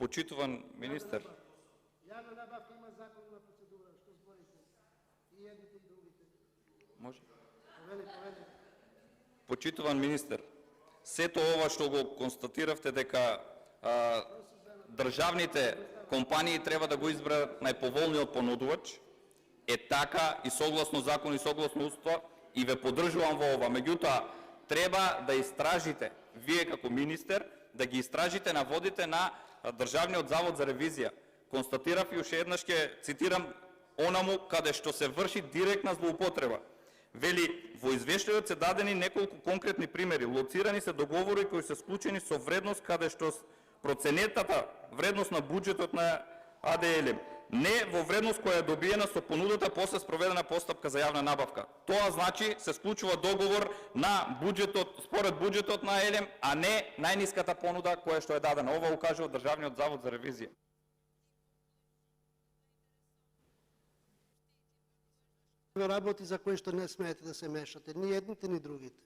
Почитуван министер. Јавна набавка има законна процедура, што зборите? И едните и другите. Може? Повели. Почитуван министер, сето ова што го констатиравте дека државните компании треба да го изберат најповолниот понудувач, е така и согласно закон и согласно устав, и ве поддржувам во ова. Меѓутоа, треба да истражите, вие како министер, да ги истражите наводите на Државниот завод за ревизија. Констатирав и уште еднаш ќе цитирам онаму каде што се врши директна злоупотреба. Вели, во извештајот се дадени неколку конкретни примери. Лоцирани се договори кои се склучени со вредност каде што проценетата вредност на буџетот на АДЛ не во вредност која е добиена со понудата после спроведена постапка за јавна набавка. Тоа значи се склучува договор на буџетот, според буџетот на АЛМ, а не најниската понуда која што е дадена. Ова укажува Државниот завод за ревизија. Работи за кои што не смеете да се мешате, ни едните, ни другите.